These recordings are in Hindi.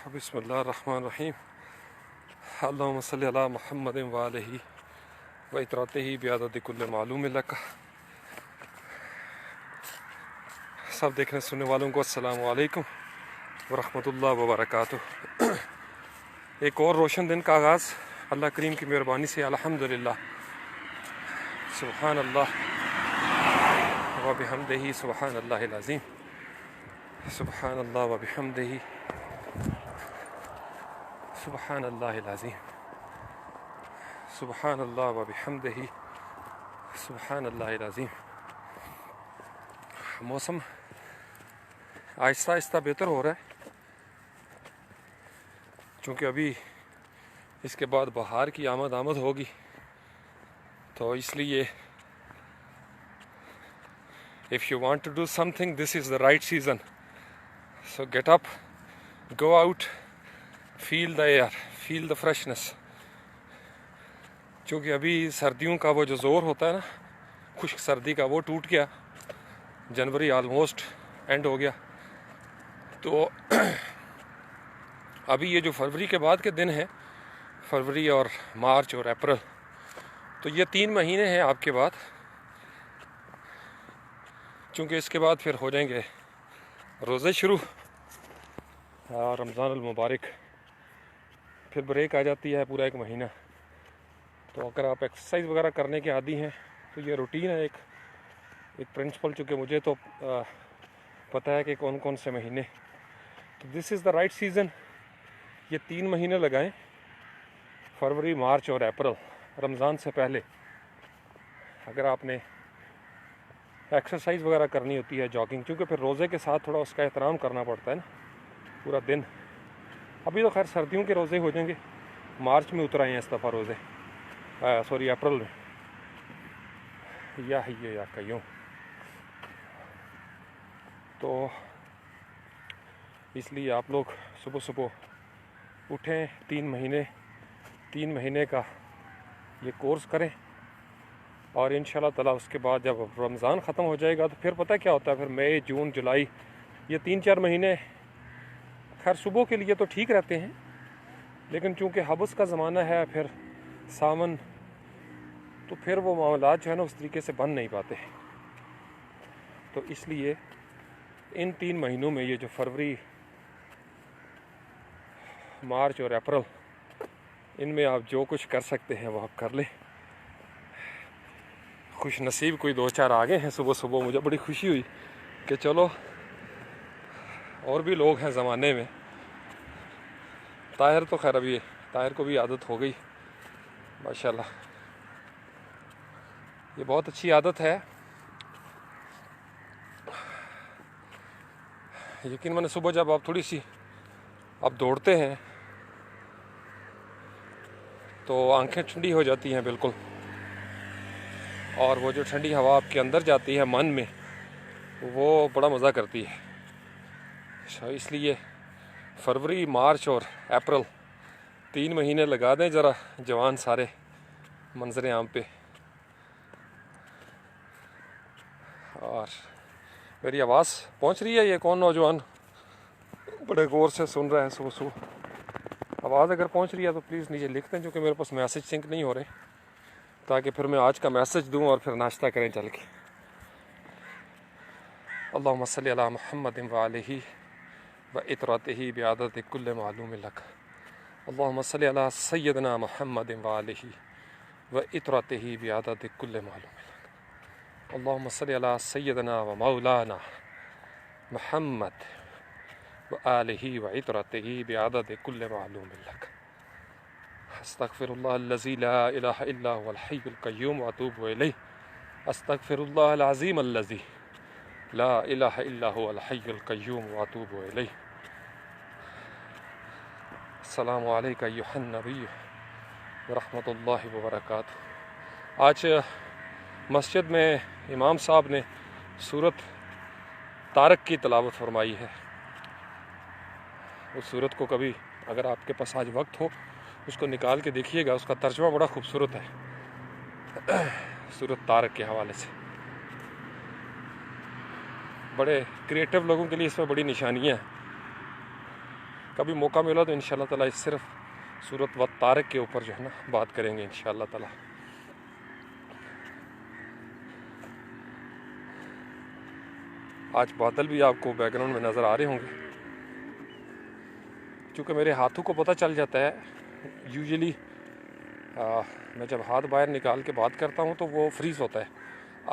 बिस्मिल्लाहिर्रहमानिर्रहीम। अल्लाहुम्मा सल्ली अला मुहम्मद व आलिही व इतरातिही बिअदद कुल्ल मालूम लक। सब देखने सुनने वालों को अस्सलामु अलैकुम व रहमतुल्लाहि व बरकातुहू। एक और रोशन दिन का आगाज़ अल्लाह करीम की मेहरबानी से अल्हम्दुलिल्लाह। सुबहान अल्लाह व बिहम्दिही सुबहानल्लाहिल अज़ीम। सुबहान अल्लाह व बिहम्दिही सुबहानल्लाहिल अज़ीम। सुबहान अल्लाह व बिहम्दिही सुबहानल्लाहिल अज़ीम। मौसम आहिस्ता आहिस्ता बेहतर हो रहा है, चूँकि अभी इसके बाद बहार की आमद होगी, तो इसलिए if you want to do something, this is the right season. So get up, go out, feel the air, feel the freshness. क्योंकि अभी सर्दियों का वो जो ज़ोर होता है ना, खुश्क सर्दी का, वो टूट गया। जनवरी ऑलमोस्ट एंड हो गया, तो अभी ये जो फरवरी के बाद के दिन हैं, फरवरी और मार्च और अप्रैल, तो ये 3 महीने हैं आपके बाद। चूँकि इसके बाद फिर हो जाएंगे रोज़े शुरू, रमज़ान अल मुबारक, फिर ब्रेक आ जाती है पूरा 1 महीना। तो अगर आप एक्सरसाइज वगैरह करने के आदी हैं तो ये रूटीन है, एक प्रिंसिपल। चूँकि मुझे तो पता है कि कौन कौन से महीने, तो this is the right season. ये 3 महीने लगाएं, फरवरी, मार्च और अप्रैल, रमज़ान से पहले। अगर आपने एक्सरसाइज वगैरह करनी होती है, जॉगिंग, क्योंकि फिर रोज़े के साथ थोड़ा उसका एहतराम करना पड़ता है ना पूरा दिन। अभी तो खैर सर्दियों के रोज़े हो जाएंगे, मार्च में उतर आए हैं इस दफ़ा रोज़े, सॉरी अप्रैल में, या कयूँ। तो इसलिए आप लोग सुबह सुबह उठें, 3 महीने का ये कोर्स करें, और इंशाल्लाह ताला उसके बाद जब रमज़ान ख़त्म हो जाएगा तो फिर पता क्या होता है, फिर मई, जून, जुलाई, ये 3-4 महीने खैर सुबह के लिए तो ठीक रहते हैं, लेकिन चूँकि हबस का ज़माना है, फिर सावन, तो फिर वो मामलात जो है ना उस तरीके से बन नहीं पाते। तो इसलिए इन 3 महीनों में ये जो फरवरी, मार्च और अप्रैल, इनमें आप जो कुछ कर सकते हैं वो आप कर लें। खुश नसीब कोई 2-4 आ गए हैं सुबह सुबह, मुझे बड़ी खुशी हुई कि चलो और भी लोग हैं ज़माने में। ताहिर तो खैर अभी ताहिर को भी आदत हो गई माशाल्लाह, ये बहुत अच्छी आदत है। यकीन माने सुबह जब आप थोड़ी सी आप दौड़ते हैं तो आंखें ठंडी हो जाती हैं बिल्कुल, और वो जो ठंडी हवा आपके अंदर जाती है मन में, वो बड़ा मज़ा करती है। इसलिए फरवरी, मार्च और अप्रैल 3 महीने लगा दें ज़रा जवान सारे मंजर आम पे। और मेरी आवाज़ पहुंच रही है? ये कौन नौजवान बड़े गौर से सुन रहा है सुबह सुबह? आवाज़ अगर पहुंच रही है तो प्लीज़ नीचे लिख दें, क्योंकि मेरे पास मैसेज सिंक नहीं हो रहे, ताकि फिर मैं आज का मैसेज दूं और फिर नाश्ता करें चल के। अल्लाहुम्मा सल्ली अला मुहम्मद व आलिही व इतरातिही बिअदद कुल्ल मालूम लक। अल्लाहुम्मा सल्ली अला सय्यदना मुहम्मद व आलिही व इतरातिही बिअदद कुल्ल मालूम लक। अल्लाहुम्मा सल्ली अला सय्यदना व मौलाना मुहम्मद व आलिही व इतरातिही बिअदद कुल्ल मालूम लक। अस्तगफिरुल्लाह अल्लज़ी ला इलाहा इल्ला हुवल हय्युल क़य्यूम व अतूबु इलैह। अस्तगफिरुल्लाह अल अज़ीम अल्लज़ी ला इलाहा इल्ला हुवल हय्युल क़य्यूम व अतूबु इलैह। अस्सलामु अलैका अय्युहन नबी व रहमतुल्लाहि व बरकातुहू। आज मस्जिद में इमाम साहब ने सूरत तारक की तिलावत फरमाई है। उस सूरत को कभी अगर आपके पास आज वक्त हो उसको निकाल के देखिएगा, उसका तर्जुमा बड़ा खूबसूरत है सूरत तारक के हवाले से। बड़े क्रिएटिव लोगों के लिए इसमें बड़ी निशानियाँ हैं। कभी मौका मिला तो इंशाल्लाह ताला इस सिर्फ सूरत व तारक के ऊपर जो है ना बात करेंगे इंशाल्लाह ताला। आज बादल भी आपको बैकग्राउंड में नज़र आ रहे होंगे, क्योंकि मेरे हाथों को पता चल जाता है यूजुअली मैं जब हाथ बाहर निकाल के बात करता हूँ तो वो फ्रीज़ होता है।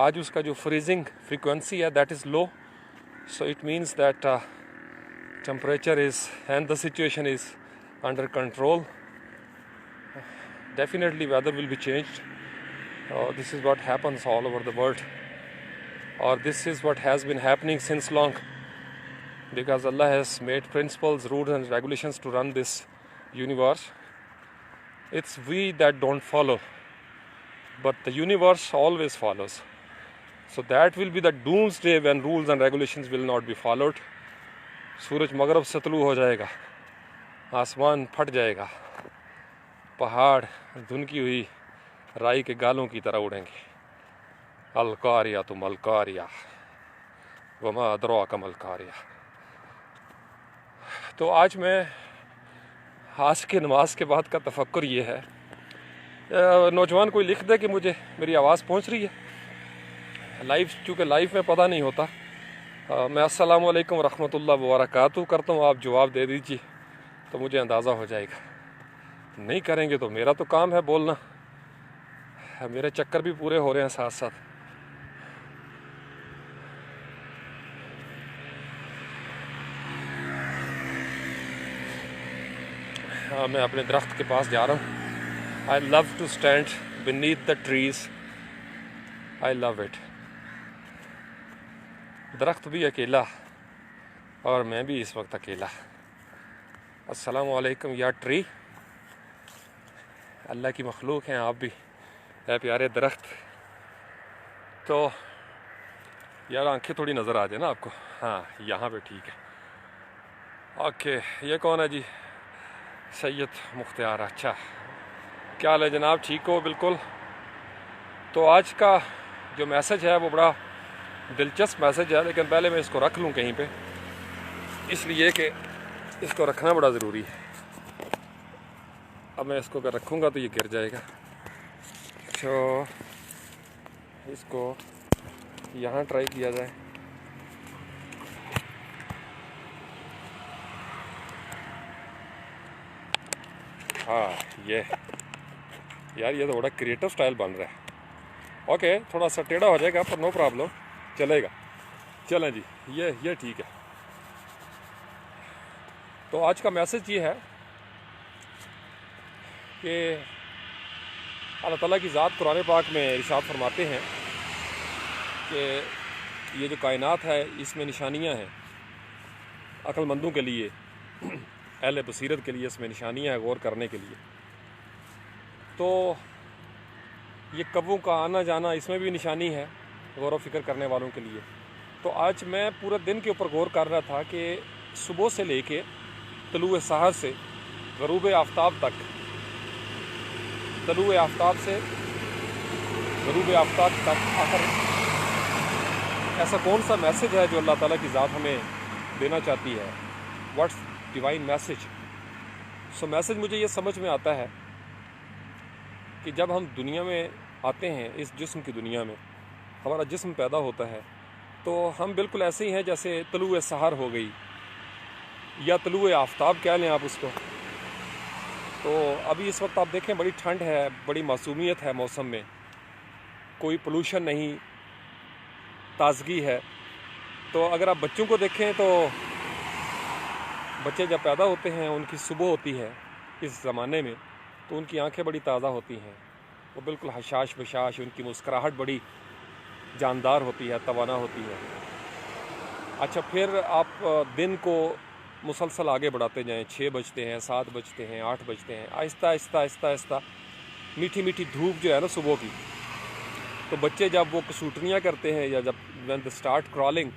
आज उसका जो फ्रीजिंग फ्रीक्वेंसी है that is low, so it means that temperature is and the situation is under control. Definitely weather will be changed. This is what happens all over the world, or this is what has been happening since long, because Allah has made principles, rules and regulations to run this universe. It's we that don't follow, but the universe always follows. So that will be the doomsday when rules and regulations will not be followed. सूरज मगरब से तलू हो जाएगा, आसमान फट जाएगा, पहाड़ धुनकी हुई राई के गालों की तरह उड़ेंगे। अलकारिया तुम अलकारिया वमा अदराका मलकारिया। तो आज मैं आज के नमाज के बाद का तफक्कुर ये है, नौजवान कोई लिख दे कि मुझे मेरी आवाज़ पहुंच रही है लाइव, चूँकि लाइव में पता नहीं होता। मैं अस्सलामु अलैकुम रहमतुल्लाह व बरकातहू करता हूँ, आप जवाब दे दीजिए तो मुझे अंदाज़ा हो जाएगा। नहीं करेंगे तो मेरा तो काम है बोलना, मेरे चक्कर भी पूरे हो रहे हैं साथ साथ। मैं अपने दरख्त के पास जा रहा हूँ। I love to stand beneath the trees, I love it. दरख्त भी अकेला और मैं भी इस वक्त अकेला। अस्सलामु अलैकुम या ट्री, अल्लाह की मखलूक हैं आप भी, है प्यारे दरख्त। तो यार आंखें थोड़ी नज़र आ जाए ना आपको, हाँ यहाँ पे ठीक है। ओके, ये कौन है जी? सैयद मुख्तियार। अच्छा, क्या हाल है जनाब, ठीक हो? बिल्कुल। तो आज का जो मैसेज है वो बड़ा दिलचस्प मैसेज है, लेकिन पहले मैं इसको रख लूँ कहीं पे, इसलिए कि इसको रखना बड़ा ज़रूरी है। अब मैं इसको अगर रखूँगा तो ये गिर जाएगा, तो इसको यहाँ ट्राई किया जाए। हाँ ये यार, ये तो बड़ा क्रिएटिव स्टाइल बन रहा है। ओके, थोड़ा सा टेढ़ा हो जाएगा पर नो प्रॉब्लम, चलेगा। चलें जी, ये ठीक है। तो आज का मैसेज ये है कि अल्लाह ताला की ज़ात कुरान पाक में इरशाद फरमाते हैं कि ये जो कायनात है इसमें निशानियां हैं अक्लमंदों के लिए, अहले बसीरत के लिए इसमें निशानियां हैं गौर करने के लिए। तो ये कब्बों का आना जाना इसमें भी निशानी है गौर व फिक्र करने वालों के लिए। तो आज मैं पूरे दिन के ऊपर गौर कर रहा था कि सुबह से लेके तलुए सहर से गरूब आफ्ताब तक, तलुए आफ्ताब से गरूब आफ्ताब तक आखिर ऐसा कौन सा मैसेज है जो अल्लाह ताला की ज़ात हमें देना चाहती है? What's divine message? So message मुझे ये समझ में आता है कि जब हम दुनिया में आते हैं, इस जिस्म की दुनिया में हमारा जिस्म पैदा होता है, तो हम बिल्कुल ऐसे ही हैं जैसे तलुए सहर हो गई या तलुए आफ्ताब कह लें आप उसको। तो अभी इस वक्त आप देखें बड़ी ठंड है, बड़ी मासूमियत है मौसम में, कोई पोल्यूशन नहीं, ताजगी है। तो अगर आप बच्चों को देखें तो बच्चे जब पैदा होते हैं उनकी सुबह होती है इस ज़माने में, तो उनकी आंखें बड़ी ताज़ा होती हैं, वो बिल्कुल हशाश बशाश, उनकी मुस्कुराहट बड़ी जानदार होती है, तवाना होती है। अच्छा, फिर आप दिन को मुसलसल आगे बढ़ाते जाएं, 6 बजते हैं, 7 बजते हैं, 8 बजते हैं, आहिस्ता आहिस्ता आहिस्ता आहिस्ता मीठी मीठी धूप जो है ना सुबह की, तो बच्चे जब वो कसूटनियाँ करते हैं या जब व्हेन दे स्टार्ट क्रॉलिंग,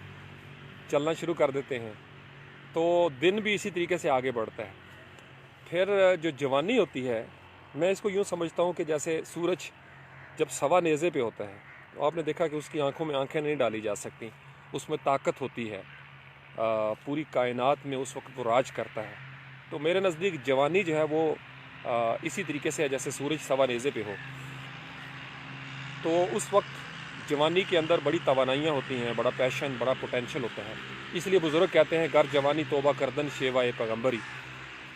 चलना शुरू कर देते हैं, तो दिन भी इसी तरीके से आगे बढ़ता है। फिर जो जवानी होती है, मैं इसको यूँ समझता हूँ कि जैसे सूरज जब सवा नेज़े पे होता है, तो आपने देखा कि उसकी आंखों में आंखें नहीं डाली जा सकती, उसमें ताकत होती है, पूरी कायनात में उस वक्त वो राज करता है। तो मेरे नज़दीक जवानी जो है वो इसी तरीके से है जैसे सूरज सवा नेज़े पे हो। तो उस वक्त जवानी के अंदर बड़ी तवानाइयाँ होती हैं, बड़ा पैशन, बड़ा पोटेंशल होता है। इसलिए बुज़ुर्ग कहते हैं गर जवानी तोबा करदन शेवाए पैगम्बरी,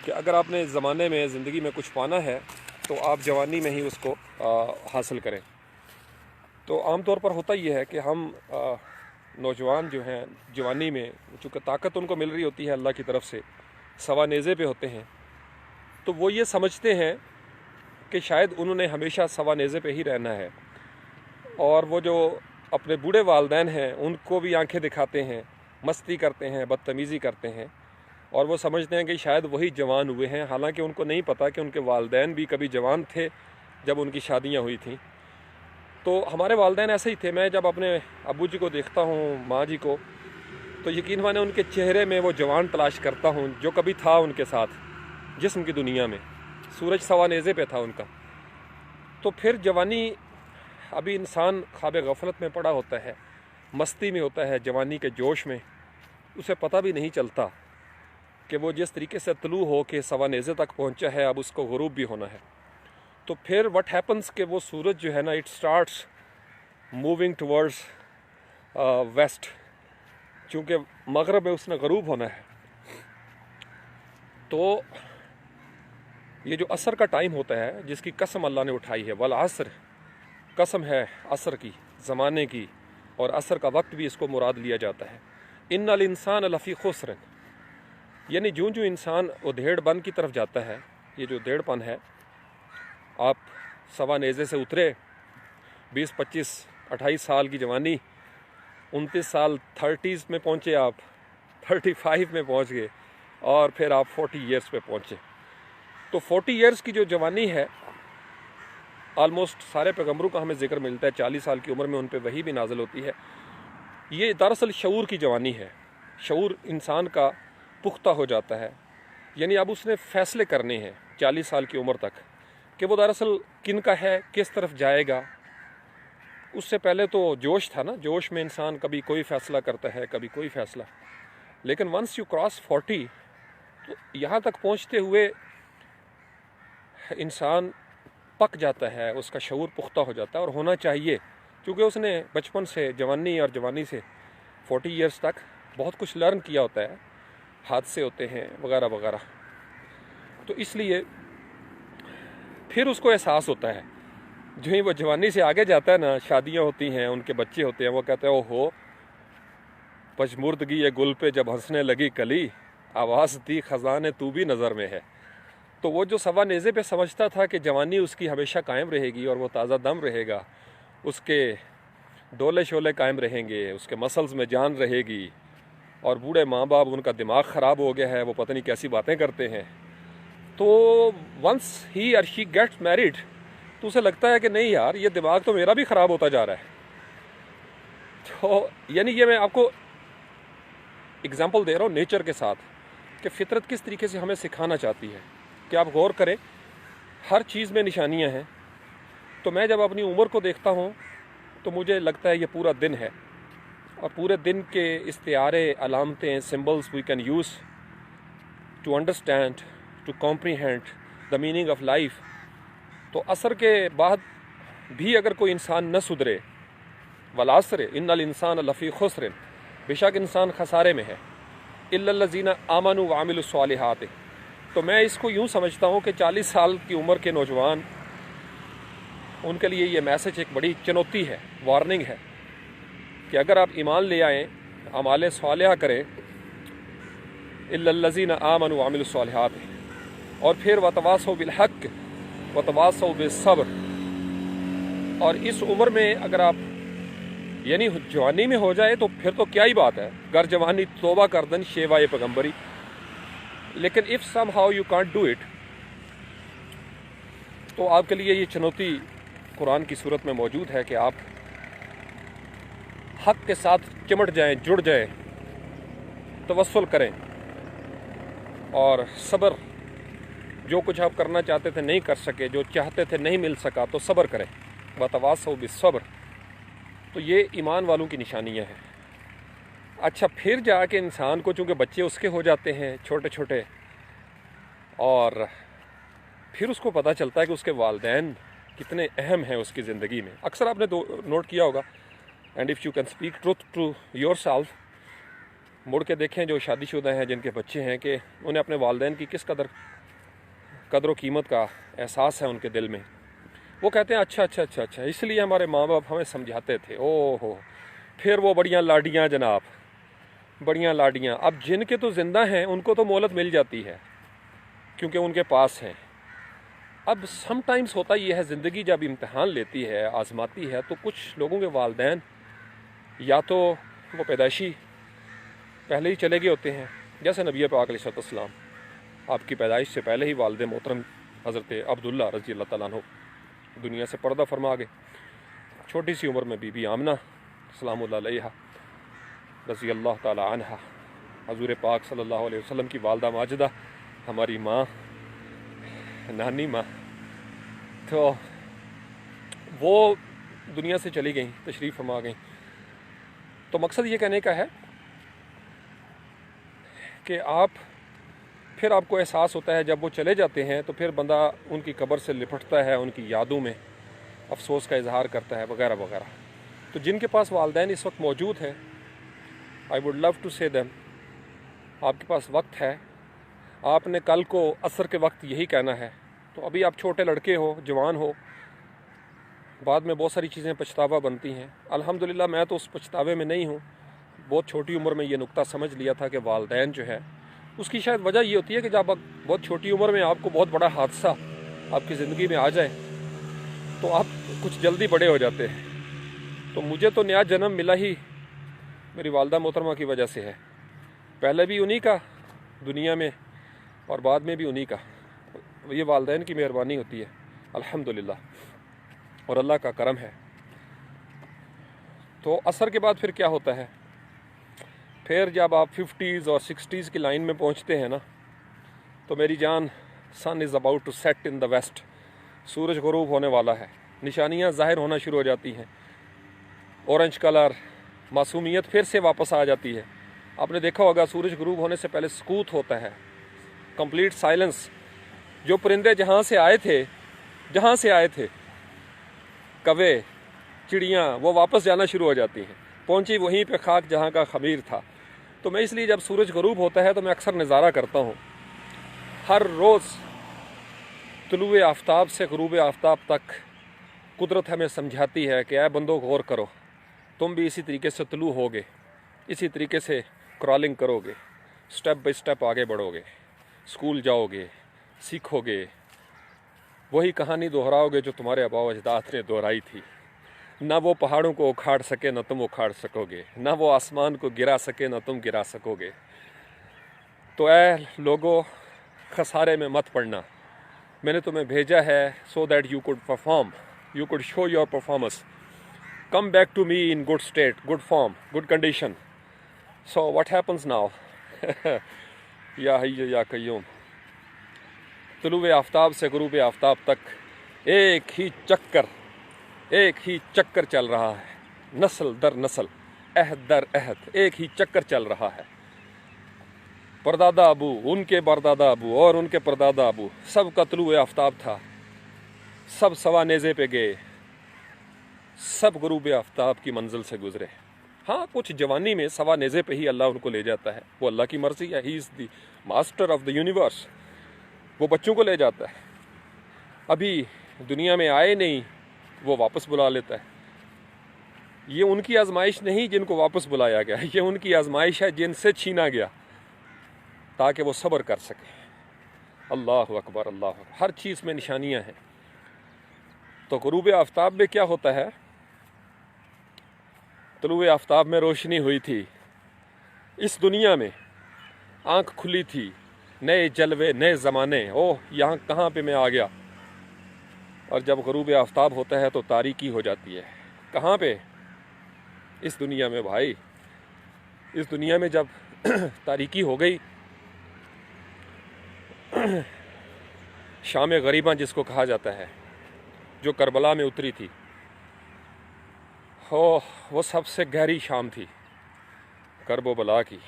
कि अगर आपने ज़माने में ज़िंदगी में कुछ पाना है तो आप जवानी में ही उसको हासिल करें। तो आम तौर पर होता ये है कि हम नौजवान जो हैं जवानी में, चूँकि ताकत उनको मिल रही होती है अल्लाह की तरफ से, सवा नेज़े पे होते हैं, तो वो ये समझते हैं कि शायद उन्होंने हमेशा सवा नेज़े पे ही रहना है। और वो जो अपने बूढ़े वालिदैन हैं उनको भी आंखें दिखाते हैं, मस्ती करते हैं, बदतमीज़ी करते हैं, और वो समझते हैं कि शायद वही जवान हुए हैं। हालांकि उनको नहीं पता कि उनके वालिदैन भी कभी जवान थे जब उनकी शादियां हुई थीं। तो हमारे वालिदैन ऐसे ही थे। मैं जब अपने अब्बू जी को देखता हूँ, माँ जी को, तो यकीन माने उनके चेहरे में वो जवान तलाश करता हूँ जो कभी था उनके साथ जिस्म की दुनिया में। सूरज सवा नेज़े पे था उनका। तो फिर जवानी, अभी इंसान ख्वाब गफलत में पड़ा होता है, मस्ती में होता है, जवानी के जोश में, उसे पता भी नहीं चलता कि वो जिस तरीके से तलू हो के सवा नेज़े तक पहुंचा है, अब उसको गुरूब भी होना है। तो फिर व्हाट हैपन्स कि वो सूरज जो है ना, it starts moving towards waste, चूँकि मगरब में उसने गुरूब होना है। तो ये जो असर का टाइम होता है जिसकी कसम अल्लाह ने उठाई है, वल असर, कसम है असर की, ज़माने की, और असर का वक्त भी इसको मुराद लिया जाता है। इन्नल इंसान लफ़ी खुस्र, यानी जूँ जूँ इंसान उधेड़पन की तरफ जाता है, ये जो उधेड़पन है, आप सवा नेज़े से उतरे, 20, 25, 28 साल की जवानी, 29 साल 30s में पहुँचे, आप 35 में पहुँच गए, और फिर आप 40 ईयर्स पे पहुँचे। तो 40 ईयर्स की जो जवानी है, आलमोस्ट सारे पैगम्बरों का हमें जिक्र मिलता है, 40 साल की उम्र में उन पर वही भी नाजिल होती है। ये दरअसल शऊर की जवानी है। शऊर इंसान का पुख्ता हो जाता है, यानी अब उसने फ़ैसले करने हैं 40 साल की उम्र तक कि वो दरअसल किन का है, किस तरफ जाएगा। उससे पहले तो जोश था ना, जोश में इंसान कभी कोई फ़ैसला करता है, कभी कोई फ़ैसला, लेकिन वंस यू क्रॉस 40, तो यहाँ तक पहुँचते हुए इंसान पक जाता है, उसका शऊर पुख्ता हो जाता है, और होना चाहिए, क्योंकि उसने बचपन से, जवानी और जवानी से 40 ईयर्स तक बहुत कुछ लर्न किया होता है, हादसे होते हैं वगैरह वगैरह। तो इसलिए फिर उसको एहसास होता है, जो ही वो जवानी से आगे जाता है ना, शादियां होती हैं, उनके बच्चे होते हैं, वो कहते हैं ओहो पशमुर्दगी ये गुल पे जब हंसने लगी कली, आवाज़ दी ख़ज़ाने तू भी नज़र में है। तो वो जो सवा नेज़े पे समझता था कि जवानी उसकी हमेशा कायम रहेगी और वो ताज़ा दम रहेगा, उसके डोले शोले कायम रहेंगे, उसके मसल्स में जान रहेगी, और बूढ़े माँ बाप, उनका दिमाग ख़राब हो गया है, वो पता नहीं कैसी बातें करते हैं। तो वंस ही और शी गेट्स मैरिड, तो उसे लगता है कि नहीं यार, ये दिमाग तो मेरा भी ख़राब होता जा रहा है। तो यानी ये मैं आपको एग्जांपल दे रहा हूँ नेचर के साथ, कि फ़ितरत किस तरीके से हमें सिखाना चाहती है कि आप गौर करें, हर चीज़ में निशानियाँ हैं। तो मैं जब अपनी उम्र को देखता हूँ तो मुझे लगता है ये पूरा दिन है, और पूरे दिन के इस्तिआरे, अलामतें, symbols we can use to understand, to comprehend the meaning of life. तो असर के बाद भी अगर कोई इंसान न सुधरे, वलासर इन्नल इंसान लफ़ी खुस्र, बेशक इंसान खसारे में है, इल्लल्लज़ीना आमनू व अमिलुस सालिहात। तो मैं इसको यूँ समझता हूँ कि 40 साल की उम्र के नौजवान, उनके लिए ये मैसेज एक बड़ी चुनौती है, वार्निंग है, कि अगर आप ईमान ले आएँ, अमाल सालिहा करें, इल्लल्लज़ीना आमनू व अमिलुस सालिहात, और फिर वतवासौ बिल हक़ वतवासौ बिस सब्र। और इस उम्र में अगर आप यानी जवानी में हो जाए तो फिर तो क्या ही बात है, गर जवानी तोबा करदन शेवाए पैगम्बरी। लेकिन if somehow you can't do it, तो आपके लिए ये चुनौती कुरान की सूरत में मौजूद है कि आप हक़ के साथ चिमट जाएं, जुड़ जाएं, तवस्सुल करें, और सब्र, जो कुछ आप करना चाहते थे नहीं कर सके, जो चाहते थे नहीं मिल सका, तो सब्र करें, वतवासौ बिस्सब्र। तो ये ईमान वालों की निशानियाँ हैं। अच्छा, फिर जाके इंसान को, चूँकि बच्चे उसके हो जाते हैं छोटे छोटे, और फिर उसको पता चलता है कि उसके वालिदैन कितने अहम हैं उसकी ज़िंदगी में। अक्सर आपने नोट किया होगा, and if you can speak truth to yourself, मुड़ के देखें जो शादीशुदा हैं, जिनके बच्चे हैं, कि उन्हें अपने वालिदैन की किस कदर व कीमत का एहसास है उनके दिल में। वो कहते हैं अच्छा अच्छा अच्छा अच्छा, इसलिए हमारे माँ बाप हमें समझाते थे। ओहो, फिर वो बढ़िया लाडियाँ जनाब, बढ़िया लाडियाँ। अब जिनके तो ज़िंदा हैं उनको तो मोहलत मिल जाती है क्योंकि उनके पास हैं। अब समटाइम्स होता ये है, ज़िंदगी जब इम्तहान लेती है, आजमाती है, तो कुछ लोगों के वालिदैन या तो वो पैदाइशी पहले ही चले गए होते हैं, जैसे नबी पाक अलैहिस्सलाम, आपकी पैदाइश से पहले ही वालिद मोहतरम हज़रत अब्दुल्ला रज़ी अल्लाह तआला अन्हु दुनिया से पर्दा फरमा गए। छोटी सी उम्र में बीबी आमना सलामुल्लाह अलैहा रज़ी अल्लाह तआला अन्हा, हज़ूर पाक सल्लल्लाहु अलैहि वसल्लम की वालदा माजिदा, हमारी माँ, नानी माँ, तो वो दुनिया से चली गई, तशरीफ़ फरमा गई। तो मकसद ये कहने का है कि फिर आपको एहसास होता है जब वो चले जाते हैं, तो फिर बंदा उनकी कब्र से लिपटता है, उनकी यादों में अफसोस का इजहार करता है, वगैरह वगैरह। तो जिनके पास वालिदैन इस वक्त मौजूद हैं, आई वुड लव टू से देम, आपके पास वक्त है, आपने कल को असर के वक्त यही कहना है। तो अभी आप छोटे लड़के हो, जवान हो, बाद में बहुत सारी चीज़ें पछतावा बनती हैं। अल्हम्दुलिल्लाह मैं तो उस पछतावे में नहीं हूँ। बहुत छोटी उम्र में ये नुक्ता समझ लिया था कि वालिदैन जो है, उसकी शायद वजह ये होती है कि जब बहुत छोटी उम्र में आपको बहुत बड़ा हादसा आपकी ज़िंदगी में आ जाए तो आप कुछ जल्दी बड़े हो जाते हैं। तो मुझे तो नया जन्म मिला ही मेरी वालदा मोहतरमा की वजह से है, पहले भी उन्हीं का दुनिया में और बाद में भी उन्हीं का। ये वालिदैन की मेहरबानी होती है अल्हम्दुलिल्लाह, और अल्लाह का करम है। तो असर के बाद फिर क्या होता है, फिर जब आप 50s और 60s की लाइन में पहुंचते हैं ना, तो मेरी जान, sun is about to set in the west, सूरज गुरूब होने वाला है, निशानियां ज़ाहिर होना शुरू हो जाती हैं, ऑरेंज कलर, मासूमियत फिर से वापस आ जाती है। आपने देखा होगा सूरज गुरूब होने से पहले सकूत होता है, कंप्लीट साइलेंस। जो परिंदे जहाँ से आए थे कवे, चिड़ियाँ, वो वापस जाना शुरू हो जाती हैं, पहुँची वहीं पे खाक जहाँ का खमीर था। तो मैं इसलिए जब सूरज गुरूब होता है तो मैं अक्सर नज़ारा करता हूँ। हर रोज़ तुलुए आफ्ताब से गुरूब आफ्ताब तक कुदरत हमें समझाती है कि ऐ बंदो गौर करो, तुम भी इसी तरीके से तुलू होगे, इसी तरीके से क्रॉलिंग करोगे, स्टेप बाय स्टेप आगे बढ़ोगे, स्कूल जाओगे, सीखोगे, वही कहानी दोहराओगे जो तुम्हारे आबा अजदाद ने दोहराई थी। ना वो पहाड़ों को उखाड़ सके ना तुम उखाड़ सकोगे, ना वो आसमान को गिरा सके ना तुम गिरा सकोगे। तो ऐ लोगो, खसारे में मत पड़ना, मैंने तुम्हें भेजा है so that you could perform, you could show your performance, come back to me in good state, good form, good condition. So what happens now या हय्यु या कय्यूम, तुलुए आफ्ताब से गुरूब आफ्ताब तक एक ही चक्कर चल रहा है, नस्ल दर नस्ल, अहद दर अहद, एक ही चक्कर चल रहा है। परदादा अबू, उनके परदादा अबू और उनके परदादा अबू, सब का तुलुए आफ्ताब था, सब सवा नेज़े पे गए, सब गुरूब आफ्ताब की मंजिल से गुजरे। हाँ, कुछ जवानी में सवा नेज़े पे ही अल्लाह उनको ले जाता है, वो अल्लाह की मर्जी है, he is the master of the universe, वो बच्चों को ले जाता है। अभी दुनिया में आए नहीं, वो वापस बुला लेता है। ये उनकी आजमाइश नहीं जिनको वापस बुलाया गया, ये उनकी आजमाइश है जिनसे छीना गया, ताकि वो सब्र कर सके। अल्लाह अकबर, अल्लाह अकबर। हर चीज़ में निशानियां हैं। तो गुरूब आफ्ताब में क्या होता है, तुलुए आफ्ताब में रोशनी हुई थी, इस दुनिया में आंख खुली थी, नए जलवे, नए ज़माने, ओह यहाँ कहाँ पे मैं आ गया। और जब गुरूब आफ्ताब होता है तो तारीकी हो जाती है। कहाँ पे? इस दुनिया में भाई, इस दुनिया में जब तारीकी हो गई, शाम गरीबा जिसको कहा जाता है, जो करबला में उतरी थी, हो वो सबसे गहरी शाम थी करबो बला की।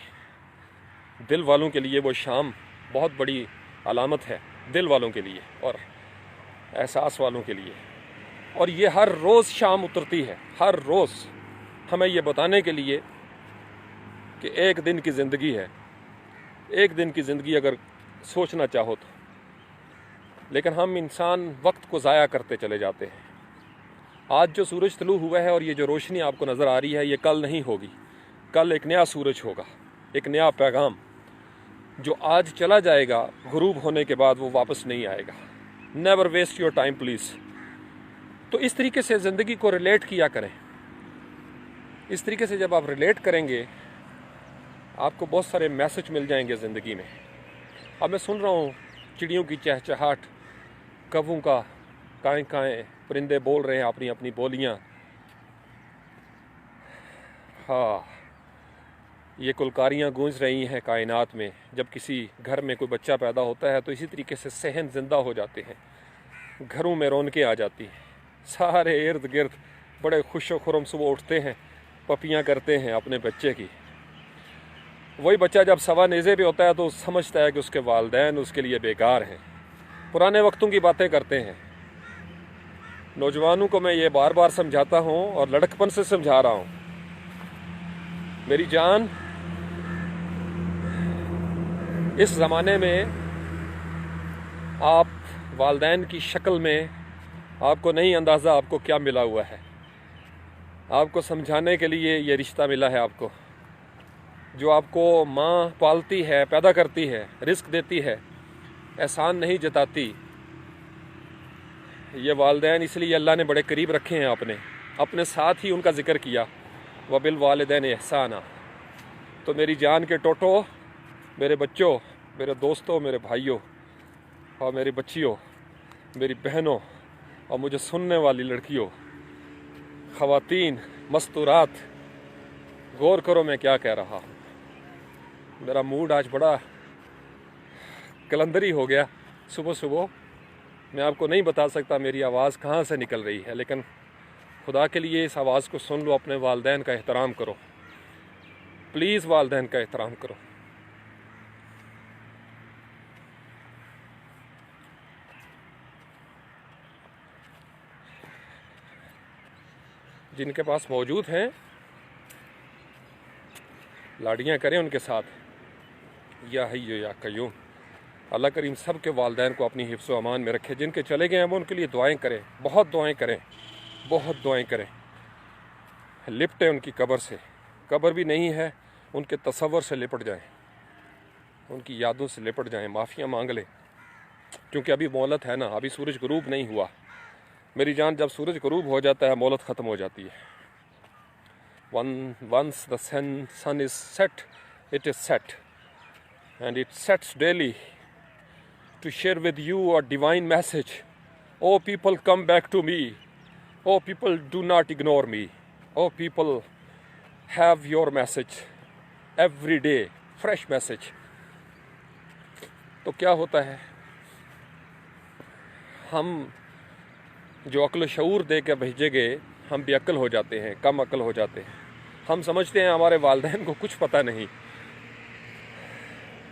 दिल वालों के लिए वो शाम बहुत बड़ी अलामत है दिल वालों के लिए और एहसास वालों के लिए। और ये हर रोज़ शाम उतरती है, हर रोज़ हमें ये बताने के लिए कि एक दिन की ज़िंदगी है, एक दिन की ज़िंदगी अगर सोचना चाहो तो। लेकिन हम इंसान वक्त को ज़ाया करते चले जाते हैं। आज जो सूरज तुलू हुआ है और ये जो रोशनी आपको नज़र आ रही है, ये कल नहीं होगी। कल एक नया सूरज होगा, एक नया पैगाम जो आज चला जाएगा, गुरूब होने के बाद वो वापस नहीं आएगा। Never waste your time please. तो इस तरीके से ज़िंदगी को रिलेट किया करें। इस तरीके से जब आप रिलेट करेंगे, आपको बहुत सारे मैसेज मिल जाएंगे ज़िंदगी में। अब मैं सुन रहा हूँ चिड़ियों की चहचहाट, कौवों का काएं काएं, परिंदे बोल रहे हैं अपनी अपनी बोलियाँ। हाँ, ये कुलकारियाँ गूंज रही हैं कायनात में। जब किसी घर में कोई बच्चा पैदा होता है तो इसी तरीके से सहन जिंदा हो जाते हैं, घरों में रौनकें आ जाती हैं। सारे इर्द गिर्द बड़े खुशो खुरम सुबह उठते हैं, पपियाँ करते हैं अपने बच्चे की। वही बच्चा जब सवा नेज़े पे होता है तो समझता है कि उसके वालिदैन उसके लिए बेकार हैं, पुराने वक्तों की बातें करते हैं। नौजवानों को मैं ये बार बार समझाता हूँ और लड़कपन से समझा रहा हूँ, मेरी जान, इस ज़माने में आप वालिदैन की शक्ल में आपको नहीं अंदाज़ा आपको क्या मिला हुआ है। आपको समझाने के लिए ये रिश्ता मिला है आपको, जो आपको माँ पालती है, पैदा करती है, रिस्क देती है, एहसान नहीं जताती। ये वालिदैन इसलिए अल्लाह ने बड़े करीब रखे हैं अपने साथ ही उनका जिक्र किया, वबिल वालिदैन एहसाना। तो मेरी जान के टोटो, मेरे बच्चों, मेरे दोस्तों, मेरे भाइयों और मेरी बच्चियों, मेरी बहनों और मुझे सुनने वाली लड़कियों, ख़वातीन, मस्तूरात, गौर करो मैं क्या कह रहा हूँ। मेरा मूड आज बड़ा कलंदरी हो गया सुबह सुबह। मैं आपको नहीं बता सकता मेरी आवाज़ कहाँ से निकल रही है, लेकिन खुदा के लिए इस आवाज़ को सुन लो। अपने वालिदैन का एहतराम करो, प्लीज़ वालिदैन का एहतराम करो। जिनके पास मौजूद हैं, लाड़ियाँ करें उनके साथ। या हय्यो या कय्यूम, अल्लाह करीम सब के वालिदैन को अपनी हिफ्ज़ व अमान में रखे। जिनके चले गए हैं वो उनके लिए दुआएं करें, बहुत दुआएं करें, बहुत दुआएं करें। लिपटें उनकी कब्र से, कब्र भी नहीं है, उनके तसव्वुर से लिपट जाएं, उनकी यादों से लिपट जाएं, माफ़ियाँ मांग लें। क्योंकि अभी मोहलत है ना, अभी सूरज गुरूब नहीं हुआ। मेरी जान, जब सूरज गुरूब हो जाता है मोहलत ख़त्म हो जाती है। Once the sun is set, it is set, and it sets daily to share with you a divine message. Oh people, come back to me. Oh people, do not ignore me. Oh people, have your message every day, fresh message. तो क्या होता है, हम जो अक्ल शऊर दे के भेजे गए, हम बेअक्ल हो जाते हैं, कम अक्ल हो जाते हैं। हम समझते हैं हमारे वालिदैन को कुछ पता नहीं,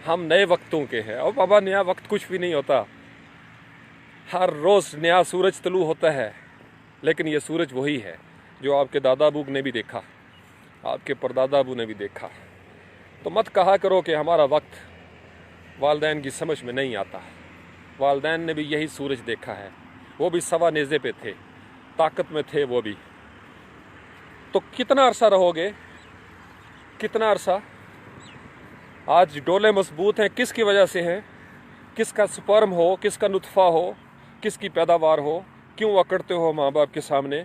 हम नए वक्तों के हैं। और बाबा, नया वक्त कुछ भी नहीं होता। हर रोज़ नया सूरज तुलू होता है, लेकिन ये सूरज वही है जो आपके दादा अबू ने भी देखा, आपके परदादा अबू ने भी देखा। तो मत कहा करो कि हमारा वक्त वालिदैन की समझ में नहीं आता। वालिदैन ने भी यही सूरज देखा है, वो भी सवा नेज़े पे थे, ताकत में थे वो भी। तो कितना अरसा रहोगे, कितना अरसा? आज डोले मजबूत हैं, किसकी वजह से हैं? किसका स्पर्म हो, किसका नुतफ़ा हो, किसकी पैदावार हो? क्यों अकड़ते हो माँ बाप के सामने?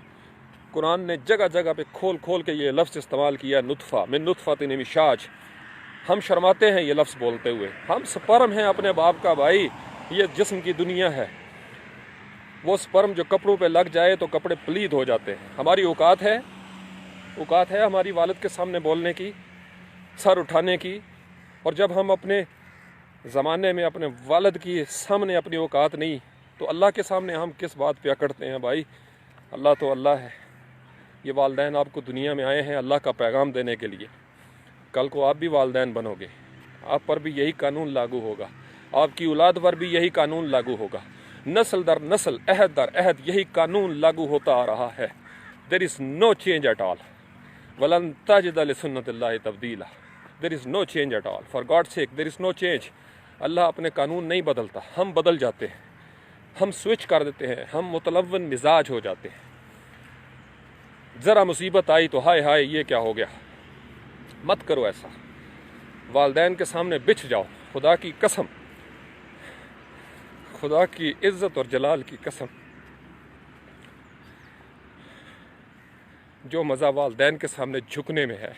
कुरान ने जगह जगह पे खोल खोल के ये लफ्ज़ इस्तेमाल किया, नुतफ़ा, मिन नुतफ़तिन मिशाज। हम शर्माते हैं ये लफ्ज़ बोलते हुए। हम स्पर्म हैं अपने बाप का भाई, ये जिस्म की दुनिया है। वो स्पर्म जो कपड़ों पे लग जाए तो कपड़े पलीद हो जाते हैं। हमारी औकात है हमारी वालिद के सामने बोलने की, सर उठाने की। और जब हम अपने ज़माने में अपने वालिद की सामने अपनी औकात नहीं, तो अल्लाह के सामने हम किस बात पे अकड़ते हैं भाई? अल्लाह तो अल्लाह है। ये वालिदैन आपको दुनिया में आए हैं अल्लाह का पैगाम देने के लिए। कल को आप भी वालिदैन बनोगे, आप पर भी यही कानून लागू होगा। आपकी औलाद पर भी यही कानून लागू होगा, नस्ल दर नस्ल, अहद दर अहद यही कानून लागू होता आ रहा है। There is no change at all, वलन तजिद लिसुन्नतिल्लाहि तब्दीला। There is no change at all, for God sake there is no change. Allah अपने कानून नहीं बदलता, हम बदल जाते हैं, हम स्विच कर देते हैं, हम मुतलव्वन मिजाज हो जाते हैं। ज़रा मुसीबत आई तो हाय हाय ये क्या हो गया। मत करो ऐसा, वालदैन के सामने बिछ जाओ, खुदा की कसम, खुदा की इज्जत और जलाल की कसम, जो मज़ा वालदैन के सामने झुकने में है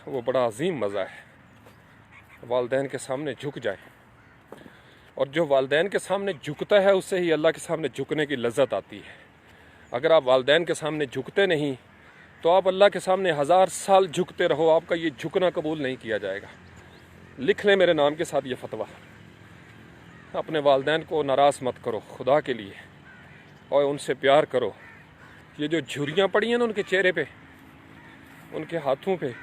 वो बड़ा अजीम मज़ा है। वालदैन के सामने झुक जाए, और जो वालदैन के सामने झुकता है उससे ही अल्लाह के सामने झुकने की लज्जत आती है। अगर आप वालदैन के सामने झुकते नहीं तो आप अल्लाह के सामने 1000 साल झुकते रहो, आपका ये झुकना कबूल नहीं किया जाएगा। लिख लें मेरे नाम के साथ ये फतवा, अपने वालदैन को नाराज़ मत करो खुदा के लिए, और उनसे प्यार करो। ये जो झुर्रियाँ पड़ी हैं ना उनके चेहरे पे, उनके हाथों पे,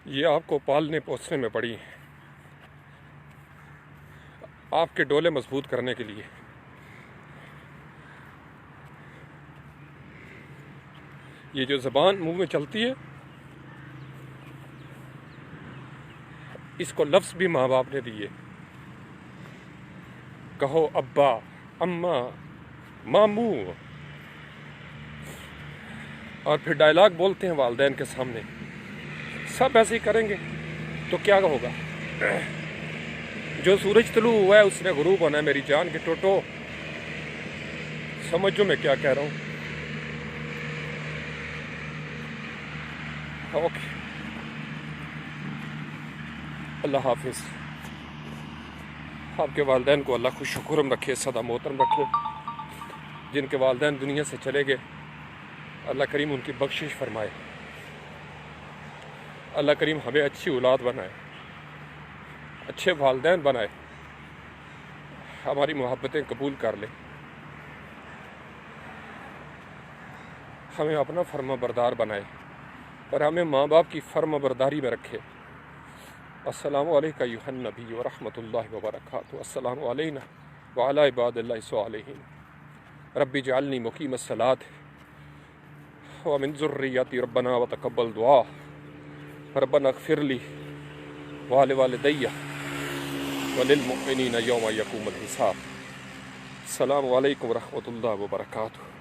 ये आपको पालने पोसने में पड़ी हैं, आपके डोले मजबूत करने के लिए। ये जो ज़बान मुंह में चलती है, इसको लफ्ज़ भी माँ बाप ने दिए। कहो अब्बा, अम्मा, मामू, और फिर डायलॉग बोलते हैं वालदैन के सामने। सब ऐसे ही करेंगे तो क्या होगा। जो सूरज तुलू हुआ है उसने गुरूब होना है मेरी जान के टोटो। समझो मैं क्या कह रहा हूँ। ओके, अल्लाह हाफिज़। आपके वालदैन को अल्लाह खुश खुरम रखे, सदा मोहतरम रखे। जिनके वालदैन दुनिया से चले गए अल्लाह करीम उनकी बख्शिश फरमाए। अल्लाह करीम हमें अच्छी औलाद बनाए, अच्छे वालदैन बनाए, हमारी मोहब्बतें कबूल कर ले, हमें अपना फर्मा बरदार बनाए और हमें माँ बाप की फर्मा बरदारी में रखे। अस्सलामु अलैका अय्युहन नबी व रहमतुल्लाहि व बरकातुहू। अस्सलामु अलैना व अला इबादिल्लाहि स्वालिहीन। रब्बी जअलनी मुकीमस सलात व मिन ज़ुर्रिय्यती रब्बना व तक़ब्बल दुआ। रब्बना इग़फ़िरली व लिवालिदैया व लिल मुमिनीना यौमा यक़ूमुल हिसाब। अस्सलामु अलैकुम व रहमतुल्लाहि व बरकातुहू।